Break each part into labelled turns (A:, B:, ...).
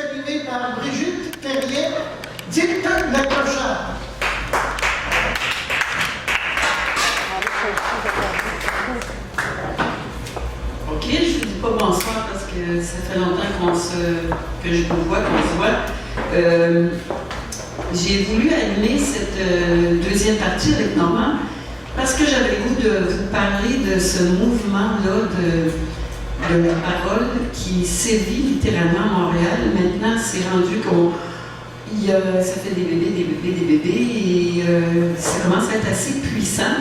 A: animé par Brigitte Terrier, dite la clochard.
B: Ok, je ne vous dis pas bonsoir parce que ça fait longtemps que je vous vois, qu'on se voit. J'ai voulu animer cette deuxième partie avec Normand parce que j'avais le goût de vous parler de ce mouvement-là de la parole qui sévit littéralement à Montréal. Maintenant, c'est rendu ça fait des bébés, et ça commence à être assez puissant.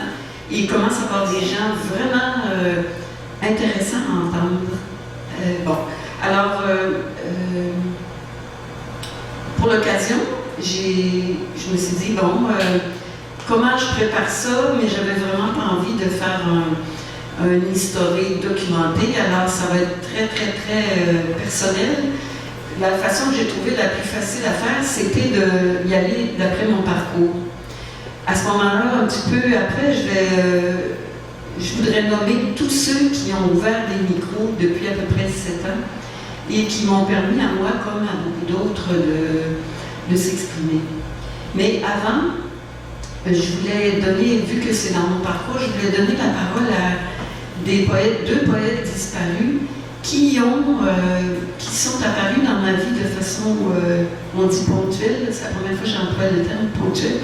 B: Et il commence à avoir des gens vraiment intéressants à entendre. Pour l'occasion, je me suis dit, comment je prépare ça, mais j'avais vraiment pas envie de faire un historique documenté, alors ça va être très, très, très personnel. La façon que j'ai trouvé la plus facile à faire, c'était d'y aller d'après mon parcours. À ce moment-là, un petit peu après, je voudrais nommer tous ceux qui ont ouvert des micros depuis à peu près 7 ans et qui m'ont permis à moi, comme à beaucoup d'autres, de s'exprimer. Mais avant, je voulais donner, vu que c'est dans mon parcours, je voulais donner la parole à deux poètes disparus qui sont apparus dans ma vie de façon, on dit ponctuelle, c'est la première fois que j'emploie le terme ponctuel,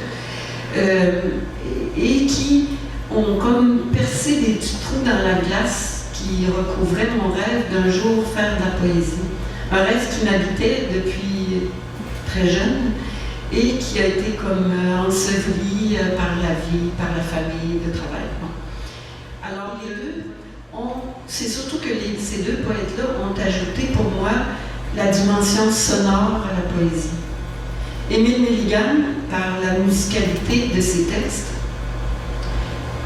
B: et qui ont comme percé des petits trous dans la glace qui recouvraient mon rêve d'un jour faire de la poésie. Un rêve qui m'habitait depuis très jeune et qui a été comme enseveli par la vie, par la famille, le travail. Alors les deux, c'est surtout que ces deux poètes-là ont ajouté pour moi la dimension sonore à la poésie. Émile Nelligan, par la musicalité de ses textes,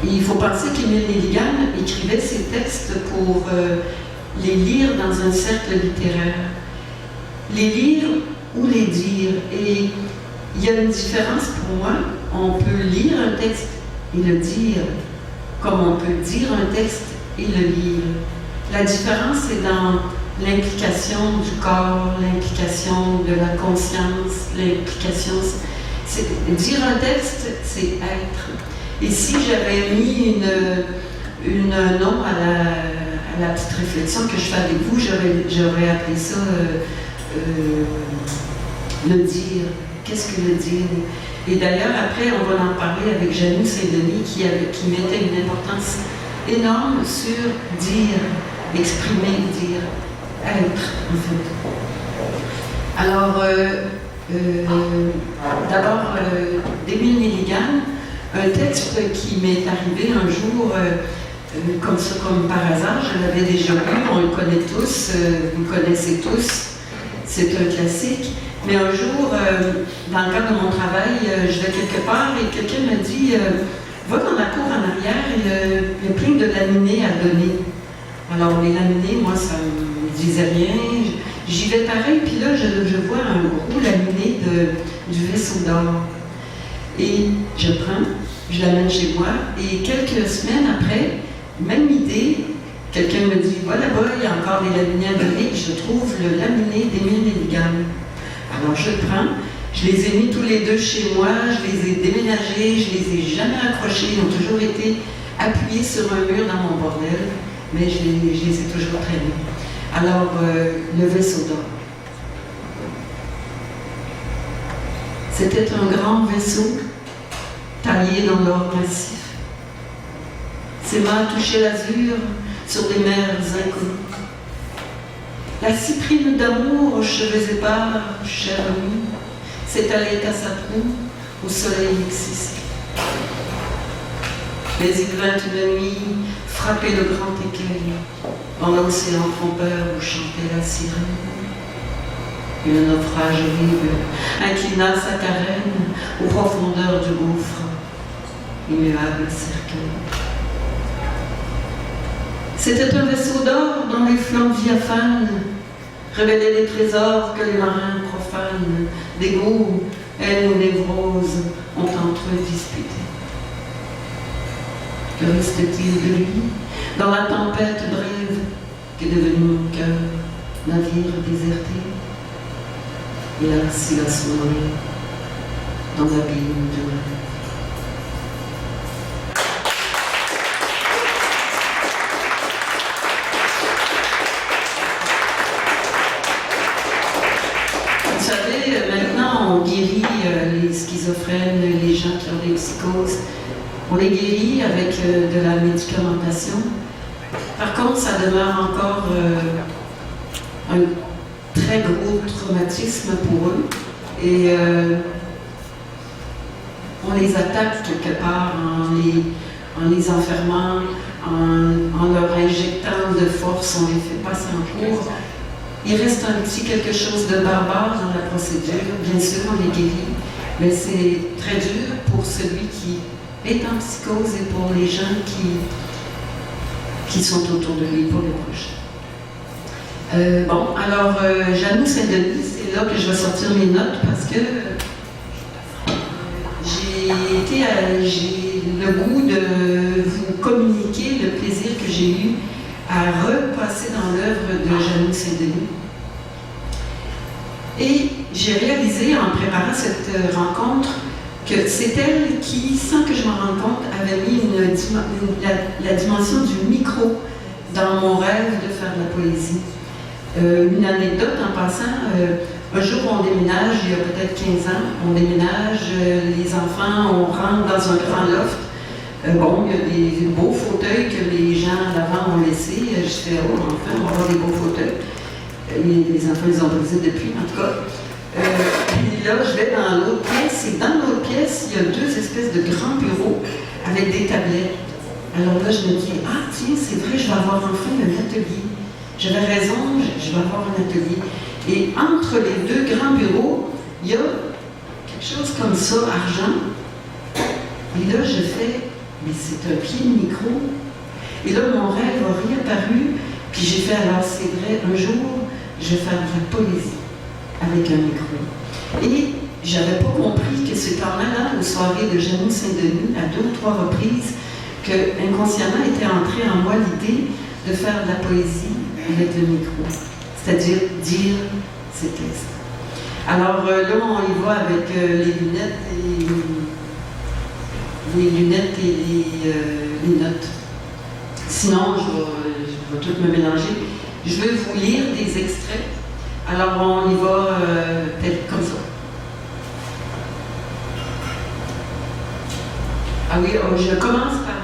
B: et il faut penser qu'Émile Nelligan écrivait ses textes pour les lire dans un cercle littéraire. Les lire ou les dire. Et il y a une différence pour moi. On peut lire un texte et le dire, comme on peut dire un texte et le lire. La différence, c'est dans l'implication du corps, l'implication de la conscience, l'implication. Dire un texte, c'est être. Et si j'avais mis une nom à la petite réflexion que je fais avec vous, j'aurais appelé ça le dire. Qu'est-ce que le dire? Et d'ailleurs, après, on va en parler avec Janine Saint-Denis qui mettait une importance énorme sur dire, exprimer, dire, être, en fait. Alors, d'abord, d'Émile Nelligan, un texte qui m'est arrivé un jour, comme ça, comme par hasard, je l'avais déjà lu, on le connaît tous, vous le connaissez tous, c'est un classique. Mais un jour, dans le cadre de mon travail, je vais quelque part et quelqu'un me dit va dans la cour en arrière, il y a plein de laminés à donner. Alors, les laminés, moi, ça ne me disait rien. J'y vais pareil, puis là, je vois un gros laminé du vaisseau d'or. Et je prends, je l'amène chez moi, et quelques semaines après, même idée, quelqu'un me dit voilà là-bas, il y a encore des laminés à donner, et je trouve le laminé d'Émile Nelligan. Alors je le prends, je les ai mis tous les deux chez moi, je les ai déménagés, je les ai jamais accrochés, ils ont toujours été appuyés sur un mur dans mon bordel, mais je les ai toujours traînés. Alors, le vaisseau d'or. C'était un grand vaisseau taillé dans l'or massif. Ses mains touchaient l'azur sur des mers inconnues. La cyprine d'amour aux cheveux épars, chère amie, s'étalait à sa proue au soleil excessif. Mais il vint une nuit frapper le grand écueil dans l'océan trompeur où chantait la sirène. Et le naufrage horrible inclina sa carène aux profondeurs du gouffre, immuable cercueil. C'était un vaisseau d'or dont les flancs diaphanes révélaient les trésors que les marins profanes, d'égout, haine ou névrose, ont entre eux disputés. Que reste-t-il de lui dans la tempête brève qu'est devenu mon cœur, navire déserté? et la vacillation dans l'abîme du rêve. Vous savez, maintenant on guérit les schizophrènes, les gens qui ont des psychoses. On les guérit avec de la médicamentation. Par contre, ça demeure encore un très gros traumatisme pour eux. Et on les attaque quelque part en les enfermant, en leur injectant de force, on les fait passer en cours. Il reste un petit quelque chose de barbare dans la procédure. Bien sûr, on les guérit, mais c'est très dur pour celui qui est en psychose et pour les gens qui sont autour de lui, pour les proches. Alors, Janou Saint-Denis, c'est là que je vais sortir mes notes parce que j'ai le goût de vous communiquer le plaisir que j'ai eu à repasser dans l'œuvre de Janou Saint-Denis. Et j'ai réalisé en préparant cette rencontre que c'est elle qui, sans que je m'en rende compte, avait mis la dimension du micro dans mon rêve de faire de la poésie. Une anecdote en passant, un jour on déménage, il y a peut-être 15 ans, on déménage, les enfants, on rentre dans un grand loft. Il y a des beaux fauteuils que les gens d'avant ont laissés. Je fais, enfin, on va avoir des beaux fauteuils. Les enfants les ont brisés depuis, en tout cas. Puis là, je vais dans l'autre pièce, et dans l'autre pièce, il y a deux espèces de grands bureaux avec des tablettes. Alors là, je me dis, ah tiens, c'est vrai, je vais avoir enfin un atelier. J'avais raison, je vais avoir un atelier. Et entre les deux grands bureaux, il y a quelque chose comme ça, argent. Et là, je fais, mais c'est un pied de micro. Et là, mon rêve a réapparu, puis j'ai fait, alors c'est vrai, un jour, je vais faire de la poésie avec un micro. Et j'avais pas compris que c'est en allant aux soirées de Janou Saint-Denis à 2 ou 3 reprises que inconsciemment était entrée en moi l'idée de faire de la poésie avec le micro, c'est-à-dire dire ses textes. Alors là, on y va avec les lunettes et les notes. Sinon, je vais tout me mélanger. Je vais vous lire des extraits. Alors, on y va peut-être comme ça. Ah oui, je commence par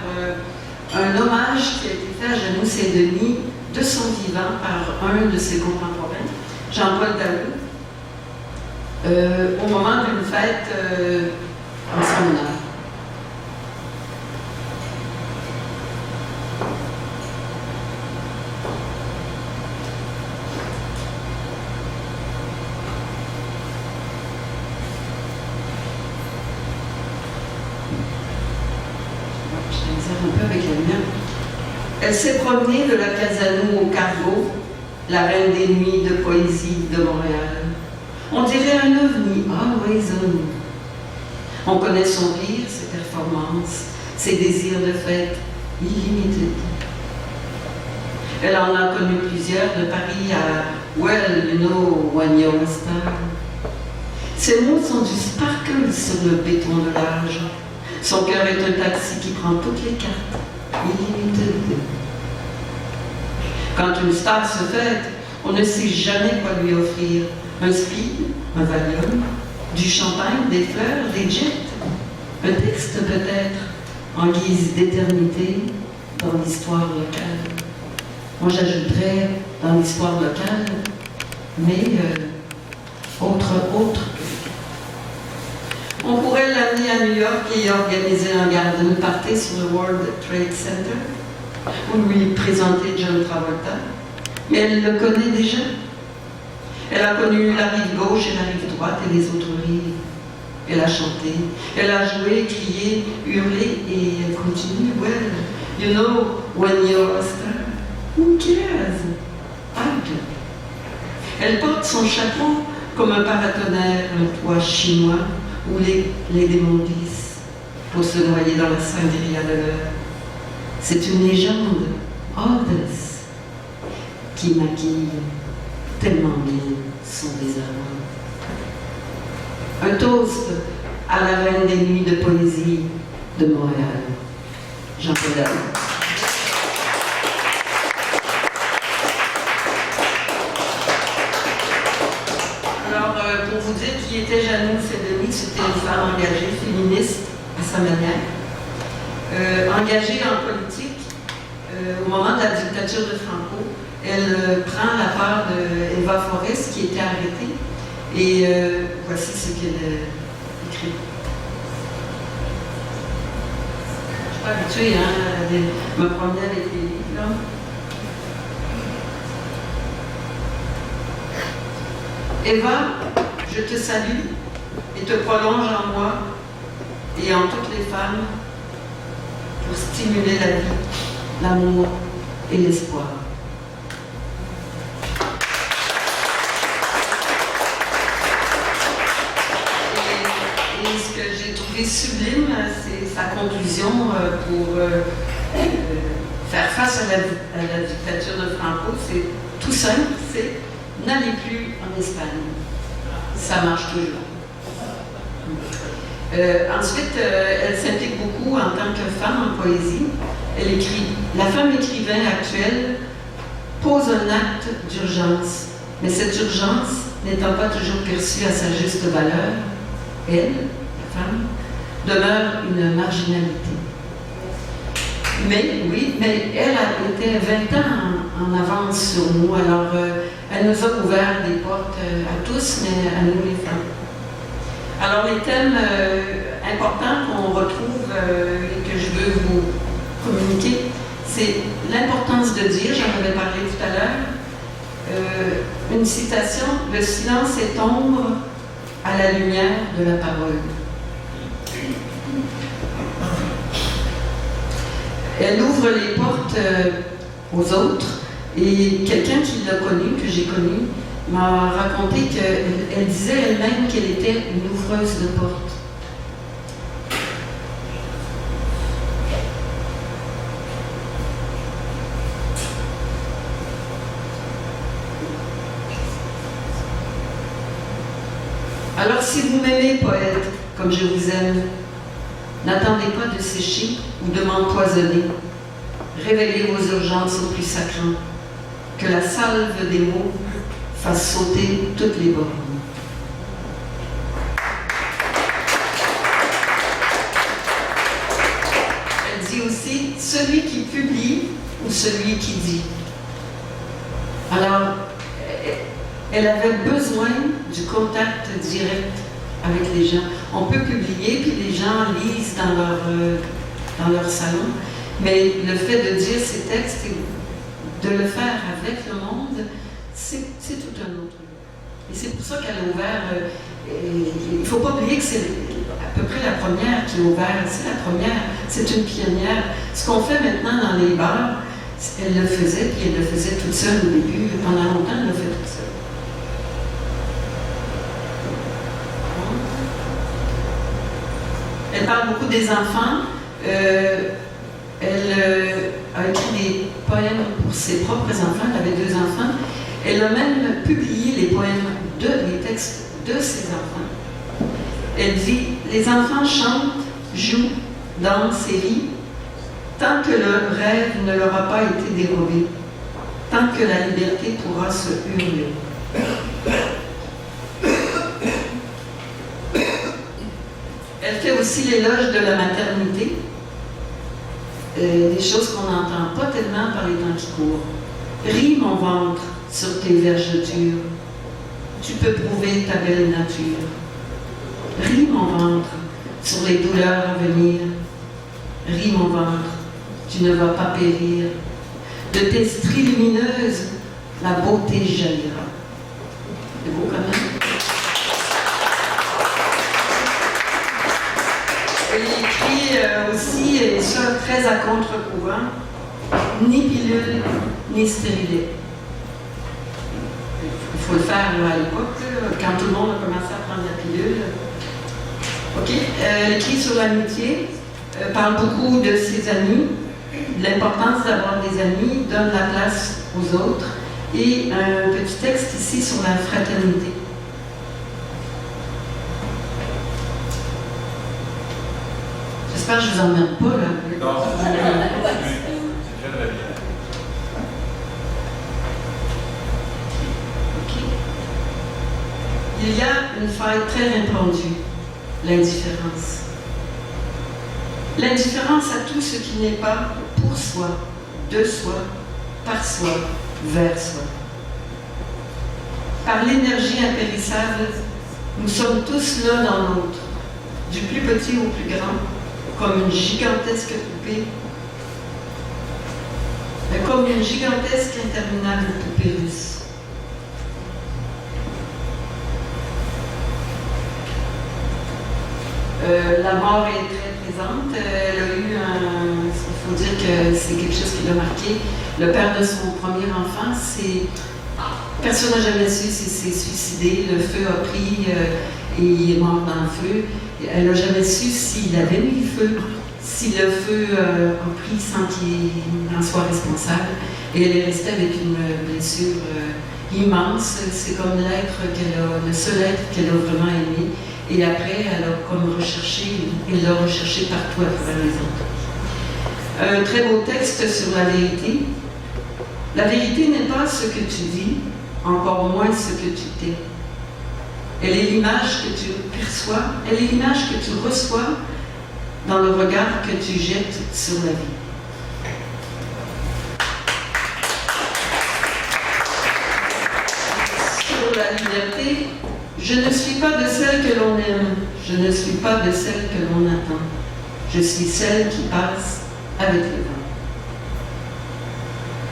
B: un hommage qui a été fait à Janou Saint-Denis de son vivant par un de ses contemporains, Jean-Paul Daoust, au moment d'une fête en son honneur. Elle s'est promenée de la Casanou au Cargo, la reine des nuits de poésie de Montréal. On dirait un ovni, always on. On connaît son rire, ses performances, ses désirs de fête illimités. Elle en a connu plusieurs, de Paris à Well, you know, when you're a star. Ses mots sont du sparkle sur le béton de l'âge. Son cœur est un taxi qui prend toutes les cartes. Illimité. Quand une star se fête, on ne sait jamais quoi lui offrir. Un speed, un Valium, du champagne, des fleurs, des jets. Un texte peut-être, en guise d'éternité, dans l'histoire locale. Moi j'ajouterais dans l'histoire locale, mais autre. On pourrait l'amener à New York et organiser un garden party sur le World Trade Center, ou lui présenter John Travolta. Mais elle le connaît déjà. Elle a connu la rive gauche et la rive droite et les autres rives. Elle a chanté, elle a joué, crié, hurlé et elle continue. Well, you know, when you're a star, who cares? I do. Elle porte son chapeau comme un paratonnerre, un toit chinois, où les démons glissent pour se noyer dans la sangria de l'heure. C'est une légende, Aldous, qui maquille tellement bien son désarroi. Un toast à la reine des nuits de poésie de Montréal, Jean-Paul Allard. Alors, pour vous dire qui était Janine Sedely, c'était une femme engagée, féministe à sa manière, engagée en politique. Au moment de la dictature de Franco, elle prend la part d'Eva Forrest qui était arrêtée. Et voici ce qu'elle écrit. Je suis pas habituée à me promener avec les livres. Là. Eva, je te salue et te prolonge en moi et en toutes les femmes pour stimuler la vie, l'amour et l'espoir. Et ce que j'ai trouvé sublime, c'est sa conclusion pour faire face à la dictature de Franco. C'est tout simple, c'est n'allez plus en Espagne. Ça marche toujours. Ensuite, elle s'implique beaucoup en tant que femme en poésie. Elle écrit « La femme écrivain actuelle pose un acte d'urgence, mais cette urgence n'étant pas toujours perçue à sa juste valeur, elle, la femme, demeure une marginalité. Mais oui, mais elle a été 20 ans en avance sur nous, alors elle nous a ouvert des portes à tous, mais à nous les femmes. Alors les thèmes importants qu'on retrouve et que je veux vous communiquer, c'est l'importance de dire, j'en avais parlé tout à l'heure, une citation, « Le silence est ombre à la lumière de la parole ». Elle ouvre les portes aux autres et quelqu'un qui l'a connue, que j'ai connue, m'a raconté qu'elle disait elle-même qu'elle était une ouvreuse de portes. Alors si vous m'aimez, poète, comme je vous aime, n'attendez pas de sécher ou de m'empoisonner. Révélez vos urgences au plus sacrant. Que la salve des mots fasse sauter toutes les bornes. Elle dit aussi « celui qui publie ou celui qui dit ». Alors, elle avait besoin du contact direct avec les gens. On peut publier, puis les gens lisent dans leur salon, mais le fait de dire ces textes et de le faire avec le monde, c'est tout un autre. Et c'est pour ça qu'elle a ouvert. Il ne faut pas oublier que c'est à peu près la première qui a ouvert. C'est la première, c'est une pionnière. Ce qu'on fait maintenant dans les bars, elle le faisait, puis elle le faisait toute seule au début. Pendant longtemps, elle le fait toute seule. Elle parle beaucoup des enfants. Elle a écrit des poèmes pour ses propres enfants. Elle avait 2 enfants. Elle a même publié les poèmes, les textes de ses enfants. Elle dit « Les enfants chantent, jouent, dansent et rient, tant que leur rêve ne leur a pas été dérobé, tant que la liberté pourra se hurler. » Elle fait aussi l'éloge de la maternité, des choses qu'on n'entend pas tellement par les temps qui courent. Ris mon ventre sur tes vergetures, tu peux prouver ta belle nature. Ris mon ventre sur les douleurs à venir. Ris mon ventre, tu ne vas pas périr. De tes stries lumineuses, la beauté jaillira. C'est beau quand même. Elle écrit aussi, et ça très à contre-courant, ni pilule, ni stérilet. Il faut le faire là, à l'époque, quand tout le monde a commencé à prendre la pilule. Ok. Elle écrit sur l'amitié, parle beaucoup de ses amis, de l'importance d'avoir des amis, donne la place aux autres, et un petit texte ici sur la fraternité. J'espère que je vous emmerde pas, là.
C: Non, c'est déjà de la vie.
B: OK. Il y a une faille très répandue, l'indifférence. L'indifférence à tout ce qui n'est pas pour soi, de soi, par soi, vers soi. Par l'énergie impérissable, nous sommes tous l'un dans l'autre, du plus petit au plus grand, comme une gigantesque poupée, comme une gigantesque interminable poupée russe. La mort est très présente. Elle a eu un... Il faut dire que c'est quelque chose qui l'a marqué. Le père de son premier enfant, personne n'a jamais su s'il s'est suicidé. Le feu a pris et il est mort dans le feu. Elle n'a jamais su s'il avait mis le feu, si le feu a pris sans qu'il en soit responsable. Et elle est restée avec une blessure immense. C'est comme le seul être qu'elle a vraiment aimé. Et après, elle a comme recherché, elle l'a recherché partout à travers les autres. Un très beau texte sur la vérité. La vérité n'est pas ce que tu dis, encore moins ce que tu t'es. Elle est l'image que tu perçois, elle est l'image que tu reçois dans le regard que tu jettes sur la vie. Sur la liberté, je ne suis pas de celle que l'on aime, je ne suis pas de celle que l'on attend. Je suis celle qui passe avec le vent.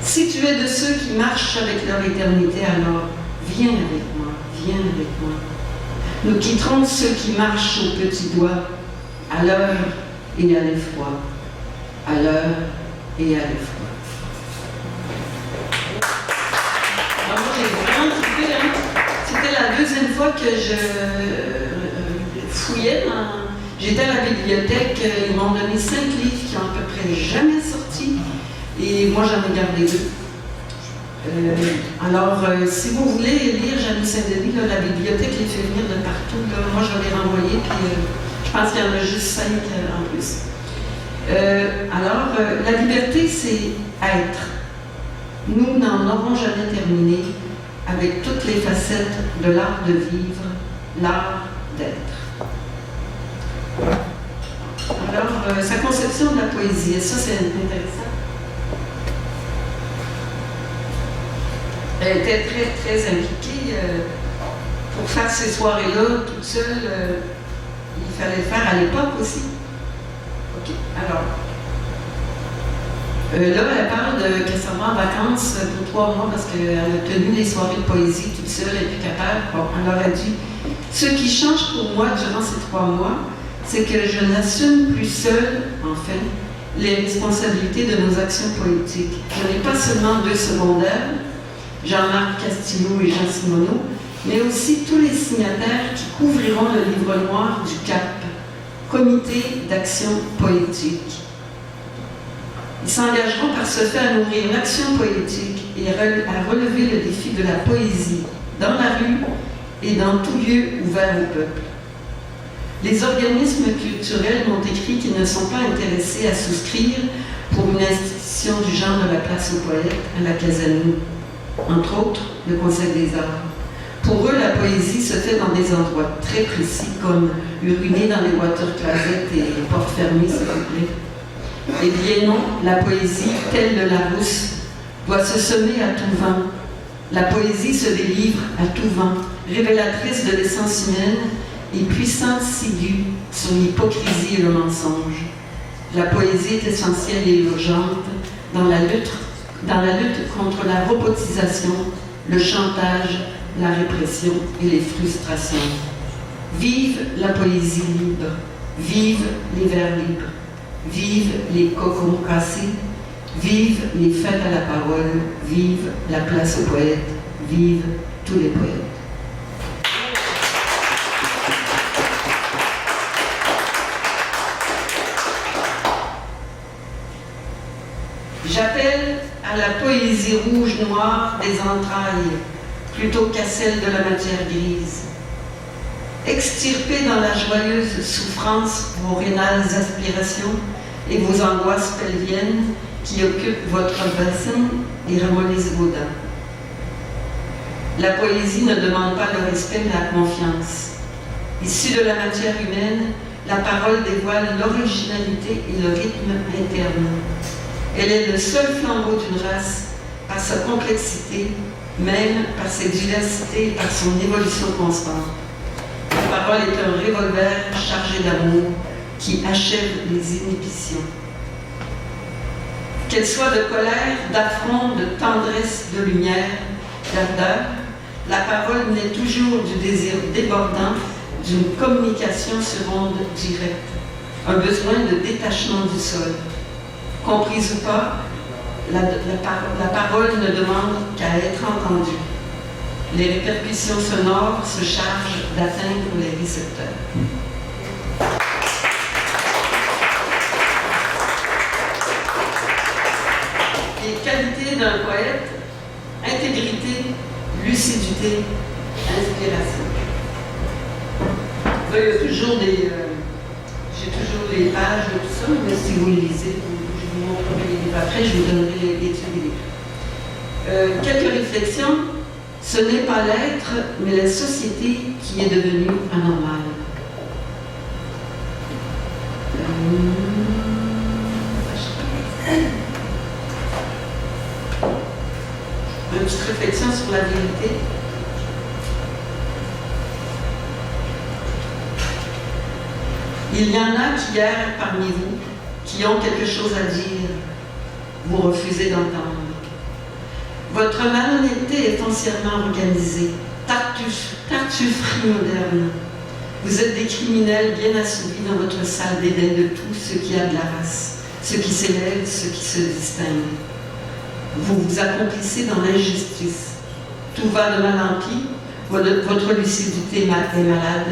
B: Si tu es de ceux qui marchent avec leur éternité, alors viens avec moi, viens avec moi. Nous quitterons ceux qui marchent au petit doigt, à l'heure et à l'effroi, à l'heure et à l'effroi. Alors moi j'ai vraiment kiffé, hein? C'était la deuxième fois que je fouillais. J'étais à la bibliothèque, ils m'ont donné 5 livres qui ont à peu près jamais sorti. Et moi, j'en ai gardé 2. Alors, si vous voulez lire Janus Saint-Denis, la bibliothèque les fait venir de partout. Là. Moi, je l'ai renvoyé, puis je pense qu'il y en a juste 5 en plus. Alors, la liberté, c'est être. Nous n'en aurons jamais terminé avec toutes les facettes de l'art de vivre, l'art d'être. Alors, sa conception de la poésie, et ça, c'est intéressant. Elle était très, très impliquée pour faire ces soirées-là toute seule. Il fallait le faire à l'époque aussi. OK. Alors, là, elle parle qu'elle s'en va en vacances pour 3 mois parce qu'elle a tenu les soirées de poésie toute seule, elle n'est plus capable. Bon, elle leur a dit ce qui change pour moi durant ces 3 mois, c'est que je n'assume plus seule, enfin, les responsabilités de nos actions politiques. Je n'ai pas seulement 2 secondaires, Jean-Marc Castillo et Jean Simoneau, mais aussi tous les signataires qui couvriront le livre noir du CAP, Comité d'action politique. Ils s'engageront par ce fait à nourrir l'action politique et à relever le défi de la poésie dans la rue et dans tout lieu ouvert au peuple. Les organismes culturels m'ont écrit qu'ils ne sont pas intéressés à souscrire pour une institution du genre de la place aux poètes à la Casano, entre autres le Conseil des arts. Pour eux, la poésie se fait dans des endroits très précis, comme uriner dans les water closets et les portes fermées, s'il vous plaît. Eh bien non, la poésie, telle de Larousse, doit se semer à tout vent. La poésie se délivre à tout vent, révélatrice de l'essence humaine et puissante ciguë sur l'hypocrisie et le mensonge. La poésie est essentielle et urgente dans la lutte contre la robotisation, le chantage, la répression et les frustrations. Vive la poésie libre, vive les vers libres, vive les cocons cassés, vive les fêtes à la parole, vive la place aux poètes, vive tous les poètes. J'appelle à la poésie rouge-noire des entrailles plutôt qu'à celle de la matière grise. extirpez dans la joyeuse souffrance vos rénales aspirations et vos angoisses pelviennes qui occupent votre bassin et ramollissent vos dents. La poésie ne demande pas le respect mais la confiance. Issue de la matière humaine, la parole dévoile l'originalité et le rythme interne. Elle est le seul flambeau d'une race par sa complexité, même par ses diversités et par son évolution constante. La parole est un revolver chargé d'amour qui achève les inhibitions. Qu'elle soit de colère, d'affront, de tendresse, de lumière, d'ardeur, la parole naît toujours du désir débordant d'une communication sur onde directe, un besoin de détachement du sol. Comprise ou pas, la parole ne demande qu'à être entendue. Les répercussions sonores se chargent d'atteindre les récepteurs. Les qualités d'un poète: intégrité, lucidité, inspiration. Là, il y a toujours j'ai toujours les pages de tout ça, mais si vous le lisez, je vous montrerai les livres après, je vous donnerai les titres des livres. Quelques réflexions. Ce n'est pas l'être, mais la société qui est devenue anormale. Une petite réflexion sur la vérité. Il y en a qui errent parmi vous, qui ont quelque chose à dire. Vous refusez d'entendre. Votre malhonnêteté est foncièrement organisée, tartufferie moderne. Vous êtes des criminels bien assouvis dans votre salle d'Éden de tout ce qui a de la race, ce qui s'élève, ce qui se distingue. Vous vous accomplissez dans l'injustice. Tout va de mal en pis, votre lucidité est malade,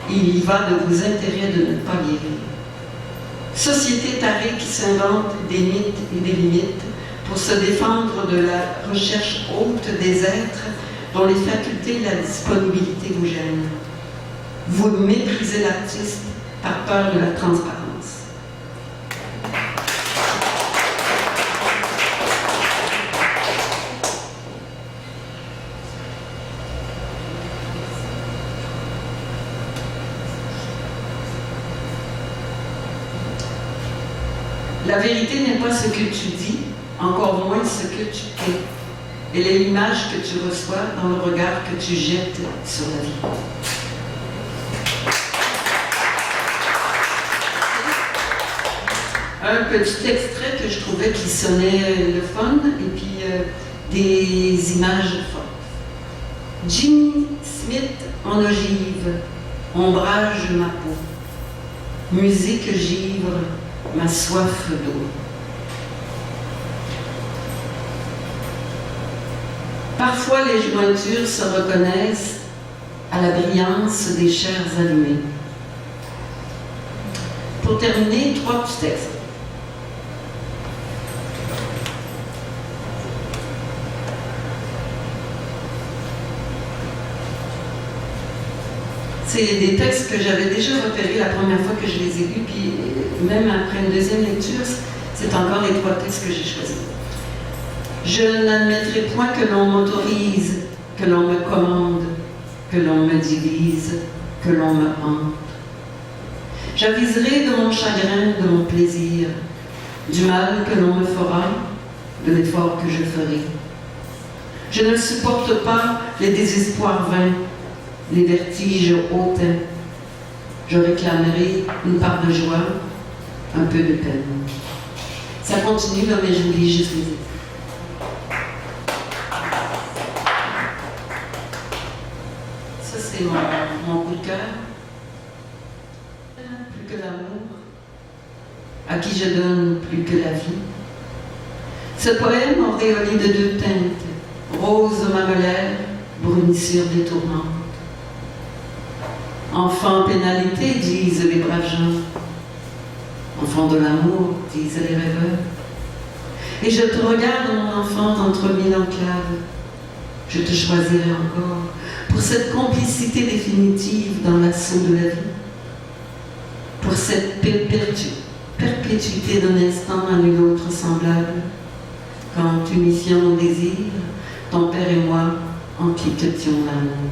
B: et il y va de vos intérêts de ne pas guérir. Société tarée qui s'invente des mythes et des limites, pour se défendre de la recherche haute des êtres dont les facultés et la disponibilité vous gênent. Vous méprisez l'artiste par peur de la transparence. La vérité n'est pas ce que tu dis, encore moins ce que tu es. Elle est l'image que tu reçois dans le regard que tu jettes sur la vie. Un petit extrait que je trouvais qui sonnait le fun, et puis des images fortes. Jimmy Smith en ogive, ombrage ma peau. Musique givre, ma soif d'eau. Parfois, les jointures se reconnaissent à la brillance des chairs allumées. Pour terminer, 3 petits textes. C'est des textes que j'avais déjà repérés la première fois que je les ai lus, puis même après une deuxième lecture, c'est encore les 3 textes que j'ai choisis. Je n'admettrai point que l'on m'autorise, que l'on me commande, que l'on me divise, que l'on me hante. J'aviserai de mon chagrin, de mon plaisir, du mal que l'on me fera, de l'effort que je ferai. Je ne supporte pas les désespoirs vains, les vertiges hautains. Je réclamerai une part de joie, un peu de peine. Ça continue, là, mais je vous lis juste les écrits. Ça, c'est mon coup de cœur. Plus que l'amour, à qui je donne plus que la vie. Ce poème auréolé de 2 teintes, rose marmelaire, brunissure des tourmentes. Enfant pénalité, disent les braves gens. Enfant de l'amour, disent les rêveurs. Et je te regarde, mon enfant, entre 1000 enclaves. Je te choisirai encore, pour cette complicité définitive dans l'assaut de la vie, pour cette perpétuité d'un instant à nul autre semblable, quand, unifiant nos désirs, ton père et moi empiétions l'amour.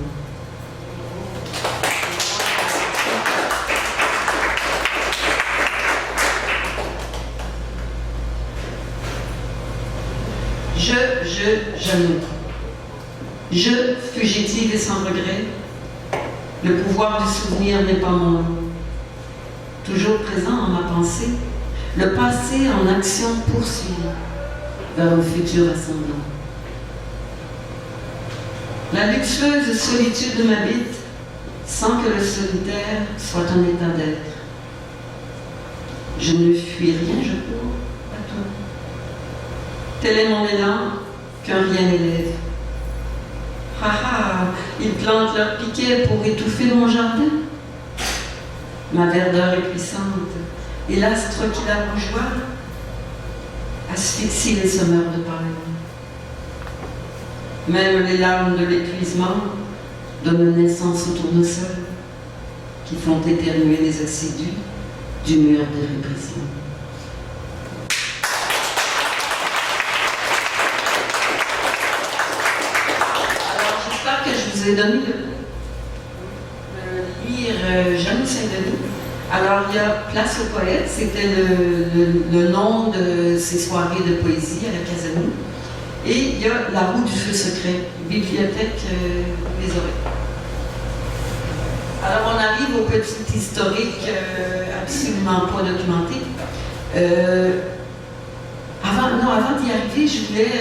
B: Jamais. Je, fugitive et sans regret, le pouvoir du souvenir n'est pas mon lot. Toujours présent en ma pensée, le passé en action poursuit vers le futur ascendant. La luxueuse solitude m'habite sans que le solitaire soit un état d'être. Je ne fuis rien, je cours à toi. Tel est mon élan, qu'un rien n'élève. Ha ha, ils plantent leurs piquets pour étouffer mon jardin. Ma verdeur est puissante, et l'astre qui la rougeoie asphyxie les semeurs de paille. Même les larmes de l'épuisement donnent naissance au tournesol, qui font éternuer les assidus du mur de répression. Je vous ai donné de lire Jeanne Saint-Denis. Alors, il y a Place aux poètes, c'était le nom de ces soirées de poésie à la Caserne. Et il y a La roue du feu secret, bibliothèque des oreilles. Alors, on arrive au petit historique absolument pas documenté. Avant d'y arriver, je voulais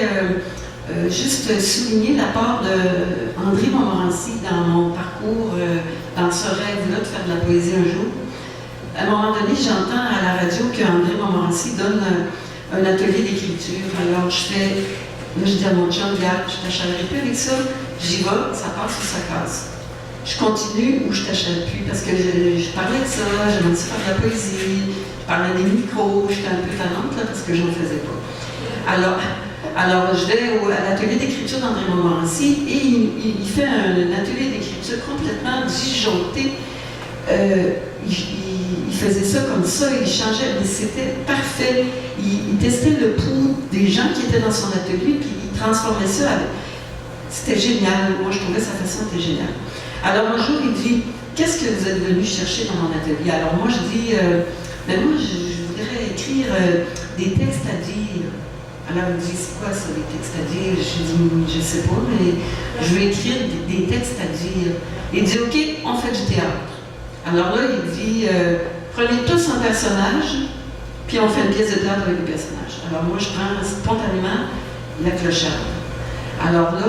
B: juste souligner l'apport d'André Montmorency dans mon parcours, dans ce rêve-là de faire de la poésie un jour. À un moment donné, j'entends à la radio qu'André Montmorency donne un atelier d'écriture. Alors je dis à mon chum, regarde, je t'achèterai plus avec ça, j'y vais, ça passe ou ça casse. Je continue ou je t'achète plus parce que je parlais de ça, j'aimais faire de la poésie, je parlais des micros, j'étais un peu tannante là, parce que je n'en faisais pas. Alors, je vais à l'atelier d'écriture d'André Montmorency et il fait un atelier d'écriture complètement disjoncté. Il faisait ça comme ça, il changeait, mais c'était parfait. Il testait le pouls des gens qui étaient dans son atelier, puis il transformait ça avec... C'était génial, moi je trouvais sa façon était géniale. Alors un jour, il dit, qu'est-ce que vous êtes venu chercher dans mon atelier? Alors moi je dis, moi je voudrais écrire des textes à dire. Alors il me dit, c'est quoi ça, des textes à dire? Je dis, je sais pas, mais je vais écrire des textes à dire. Il dit, ok, on fait du théâtre. Alors là, il dit, prenez tous un personnage, puis on fait une pièce de théâtre avec des personnages. Alors moi, je prends spontanément La Clocharde. Alors là,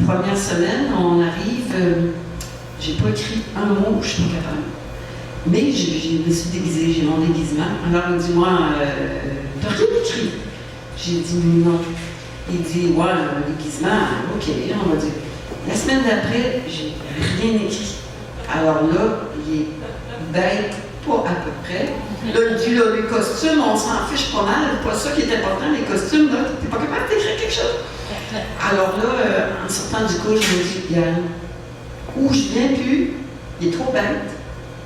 B: première semaine, on arrive, j'ai pas écrit un mot, je suis pas capable. Mais je me suis déguisée, j'ai mon déguisement. Alors il dit, moi, t'as rien écrit? J'ai dit non. Il dit, ouais, un déguisement, ok, on va dire. La semaine d'après, j'ai rien écrit. Alors là, il est bête, pas à peu près. Là, il dit, là, les costumes, on s'en fiche pas mal, pas ça qui est important, les costumes, là, t'es pas capable d'écrire quelque chose. Alors là, en sortant du cours, je me dis, bien, ou je viens plus, il est trop bête,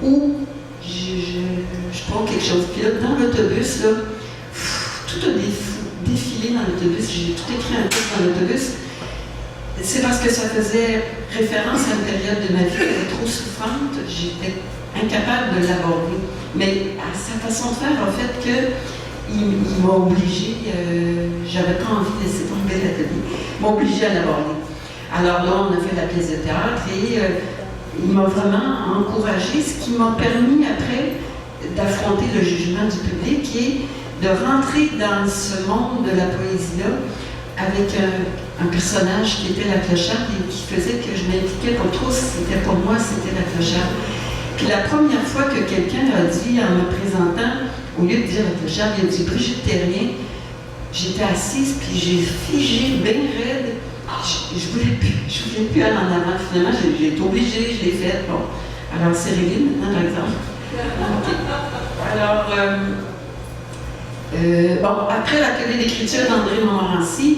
B: ou je prends quelque chose. Puis là, dans l'autobus, là, tout a défilé dans l'autobus, j'ai tout écrit un peu dans l'autobus. C'est parce que ça faisait référence à une période de ma vie qui était trop souffrante, j'étais incapable de l'aborder. Mais à sa façon de faire, en fait, qu'il m'a obligée, j'avais pas envie de laisser tomber l'atelier, il m'a obligée à l'aborder. Alors là, on a fait la pièce de théâtre et il m'a vraiment encouragée, ce qui m'a permis après d'affronter le jugement du public et de rentrer dans ce monde de la poésie-là avec un personnage qui était la clocharde et qui faisait que je m'impliquais pas trop, c'était pour moi, c'était la clocharde. Puis la première fois que quelqu'un a dit en me présentant, au lieu de dire la clocharde, il a dit Brigitte Terrien, j'étais assise puis j'ai figé bien raide, je voulais plus aller en avant. Finalement, j'ai été obligée, je l'ai faite. Bon, alors c'est réglé maintenant, par exemple. Okay. Alors, bon, après l'atelier d'écriture d'André Montmorency,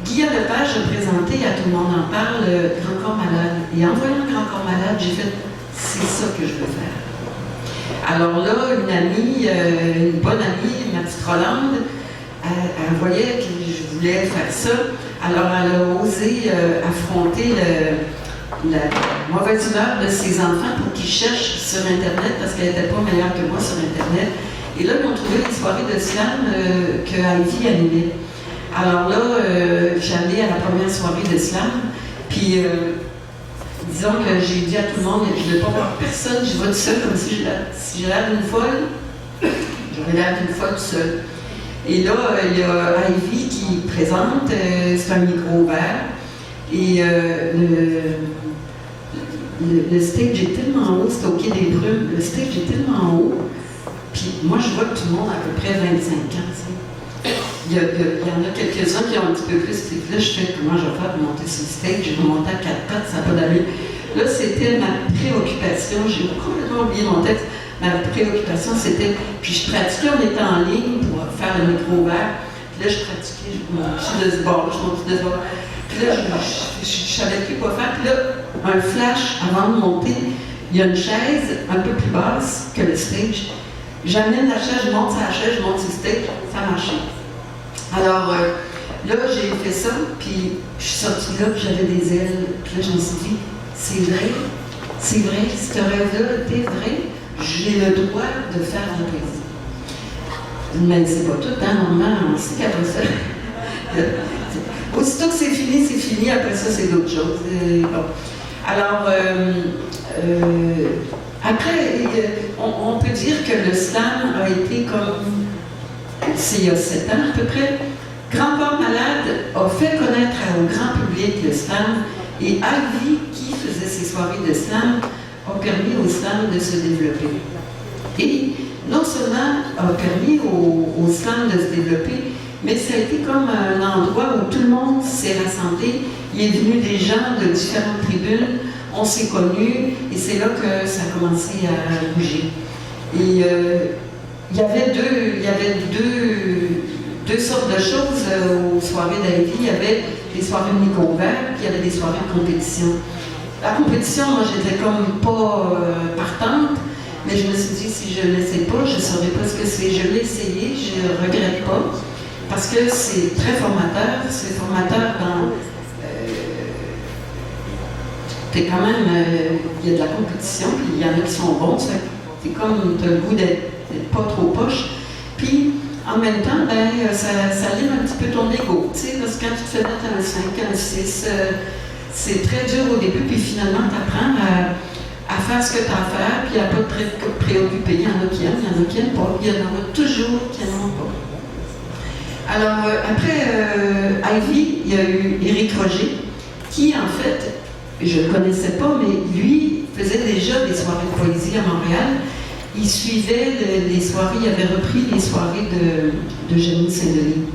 B: Guy Lepage a présenté à Tout le monde en parle Grand Corps Malade. Et en voyant Grand Corps Malade, j'ai fait c'est ça que je veux faire. Alors là, une amie, une bonne amie, ma petite Rolande, elle voyait que je voulais faire ça. Alors elle a osé affronter la mauvaise humeur de ses enfants pour qu'ils cherchent sur Internet parce qu'elle n'était pas meilleure que moi sur Internet. Et là, ils ont trouvé les soirées de slam que Ivy animait. Alors là, j'allais à la première soirée de slam, puis disons que j'ai dit à tout le monde, je ne vais pas voir personne, je vais tout seul, comme si j'ai l'air d'une folle, j'aurais l'air d'une folle tout seul. Et là, il y a Ivy qui présente, c'est un micro ouvert, et le stage est tellement haut, c'est au Quai des Brumes, le stage est tellement haut, puis moi je vois que tout le monde a à peu près 25 ans, tu sais. Il y en a quelques-uns qui ont un petit peu plus. Et là, je fais comment je vais faire pour monter sur le stage. Je vais monter à 4 pattes, ça n'a pas d'allure. Là, c'était ma préoccupation. J'ai complètement oublié mon texte. Ma préoccupation, c'était. Puis je pratiquais, on était en ligne pour faire le micro ouvert. Puis là, je pratiquais, je montais de ce bord, je montais de ce bord. Puis là, je ne savais plus quoi faire. Puis là, un flash avant de monter, il y a une chaise un peu plus basse que le stage. J'amène la chaise, je monte sur la chaise, je monte sur le stage, ça a marché. Alors, là, j'ai fait ça, puis je suis sortie là, puis j'avais des ailes. Puis là, je me suis dit, c'est vrai, ce rêve-là était vrai, j'ai le droit de faire la poésie. Mais c'est pas tout, hein, normalement, on sait qu'après ça, aussitôt que c'est fini, après ça, c'est d'autres choses. Bon. Alors, après, on peut dire que le slam a été comme... C'est il y a 7 ans à peu près. Grand Corps Malade a fait connaître au grand public le slam et Ivy, qui faisait ses soirées de slam, a permis au slam de se développer. Et non seulement a permis au slam de se développer, mais ça a été comme un endroit où tout le monde s'est rassemblé. Il est venu des gens de différentes tribunes, on s'est connus et c'est là que ça a commencé à bouger. Et il y avait deux sortes de choses aux soirées d'Ivy. Il y avait des soirées de micro ouvert, puis il y avait des soirées de compétition. La compétition, moi, j'étais comme pas partante, mais je me suis dit, si je ne l'essaie pas, je ne saurais pas ce que c'est. Je l'ai essayé, je ne regrette pas, parce que c'est très formateur. C'est formateur dans... t'es quand même... il y a de la compétition, puis il y en a qui sont bons, c'est comme, tu as le goût d'être pas trop poche. Puis, en même temps, ben, ça lime un petit peu ton ego, tu sais, parce que quand tu te fais mettre un 5, un 6, c'est très dur au début, puis finalement, tu apprends à faire ce que tu as à faire, puis à ne pas te préoccuper. Il y en a qui aiment, il y en a qui n'aiment pas, il y en aura toujours qui n'aiment pas. Alors, après Ivy, il y a eu Éric Roger, qui, en fait, je ne le connaissais pas, mais lui faisait déjà des soirées de poésie à Montréal. Il suivait les soirées, il avait repris les soirées de Jenny Saint-Denis.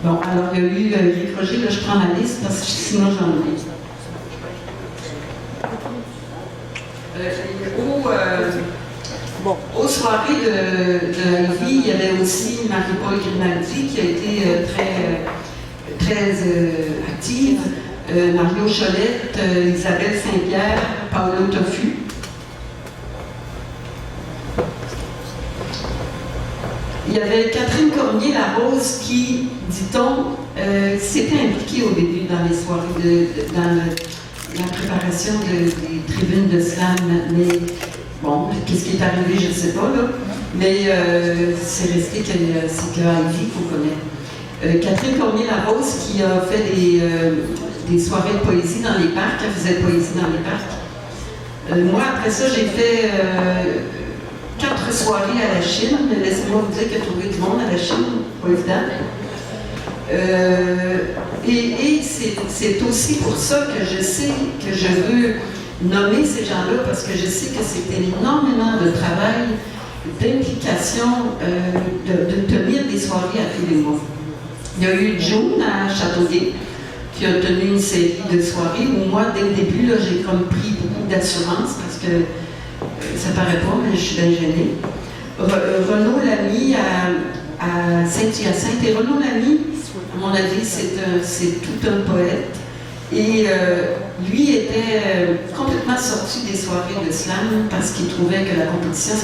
B: Bon, alors il y a eu Éric Roger, là je prends ma liste parce que sinon j'en oublie. Aux soirées de Ivy, il y avait aussi Marie-Paul Grimaldi qui a été très active, Mario Cholette, Isabelle Saint-Pierre, Paolo Toffu. Il y avait Catherine Cormier-Larose qui, dit-on, s'était impliquée au début dans les soirées, dans la préparation des tribunes de slam, mais bon, qu'est-ce qui est arrivé, je ne sais pas, là, mais c'est resté que c'est que Ivy qu'on connaît. Catherine Cormier-Larose qui a fait des soirées de poésie dans les parcs, elle faisait poésie dans les parcs. Moi, après ça, j'ai fait 4 soirées à la Chine. Laissez-moi vous dire qu'il y a trouvé du monde à la Chine, pas évident. Et c'est aussi pour ça que je sais que je veux nommer ces gens-là, parce que je sais que c'est énormément de travail, d'implication, de tenir des soirées à tous les mois. Il y a eu June à Châteauguay, qui a tenu une série de soirées où moi, dès le début, là, j'ai comme pris beaucoup d'assurance, parce que ça paraît pas, mais je suis bien gênée. Renaud Lamy à Saint-Hyacinthe. Et Renaud Lamy À mon avis, c'est tout un poète. Et lui était complètement sorti des soirées de slam parce qu'il trouvait que la compétition,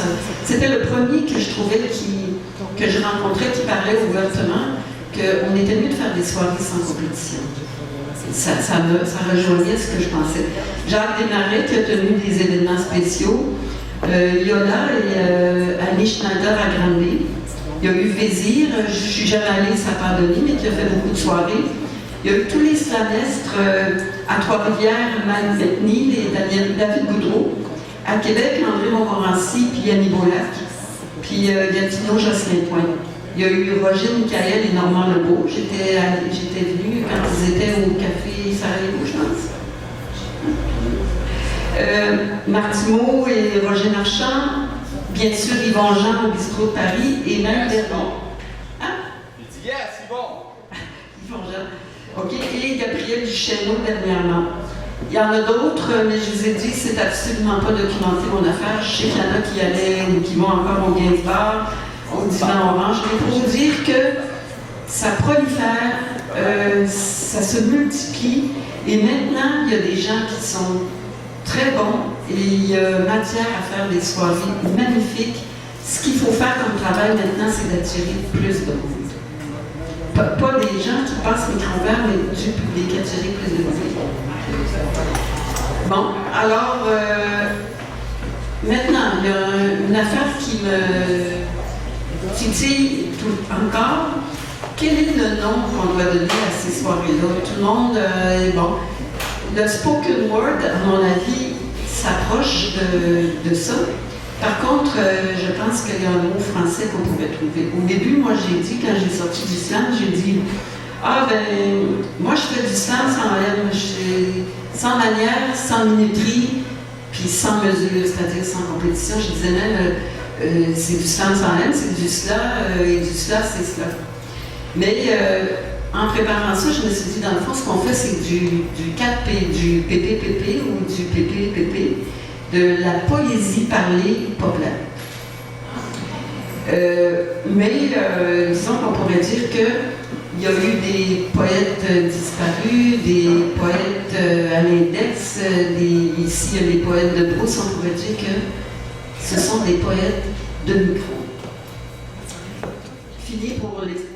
B: c'était le premier que je trouvais que je rencontrais qui parlait ouvertement qu'on était mieux de faire des soirées sans compétition. Ça rejoignait ce que je pensais. Jacques Desmarais qui a tenu des événements spéciaux, Yola et Annie Schneider à Granby. Il y a eu Vézir, je ne suis jamais allée, ça n'a pas donné, mais qui a fait beaucoup de soirées. Il y a eu tous les slamestres à Trois-Rivières, Mike McNeil et David Goudreau. À Québec, André Montmorency, puis Yannick Beaulac, puis Gatineau, Jocelyn Pointe. Il y a eu Roger Michael et Normand Lebeau. J'étais venue quand ils étaient au Café Sarajevo, je pense. Martimo et Roger Marchand. Bien sûr, Yvon Jean au Bistrot de Paris et même Berlon. Hein?
C: Il dit yes, Yvon!
B: Yvon Jean. OK. Et Gabriel Duchesneau dernièrement. Il y en a d'autres, mais je vous ai dit, c'est absolument pas documenté mon affaire. Je sais qu'il y en a qui allaient ou qui vont encore au Gainsbourg, au Divan Orange. Mais pour vous dire que ça prolifère, ça se multiplie. Et maintenant, il y a des gens qui sont très bons et il y a matière à faire des soirées magnifiques. Ce qu'il faut faire comme travail maintenant, c'est d'attirer plus de monde. Pas des gens qui passent micro ouvert, mais du public, attirer plus de monde. Bon, alors, maintenant, il y a une affaire qui me titille encore. Quel est le nom qu'on doit donner à ces soirées-là? Tout le monde, bon. Le spoken word, à mon avis, s'approche de ça. Par contre, je pense qu'il y a un mot français qu'on pourrait trouver. Au début, moi, j'ai dit, quand j'ai sorti du slam, j'ai dit « Ah, ben, moi, je fais du slam sans manière, sans minuterie, puis sans mesure, c'est-à-dire sans compétition. » Je disais même « C'est du slam sans haine, c'est du cela, et du cela, c'est cela. » Mais en préparant ça, je me suis dit, dans le fond, ce qu'on fait, c'est du 4P, du PPPP ou du PPPP, de la poésie parlée populaire. Disons qu'on pourrait dire qu'il y a eu des poètes disparus, des poètes à l'index, ici il y a des poètes de brousse, on pourrait dire que ce sont des poètes de micro. Fini pour l'explication.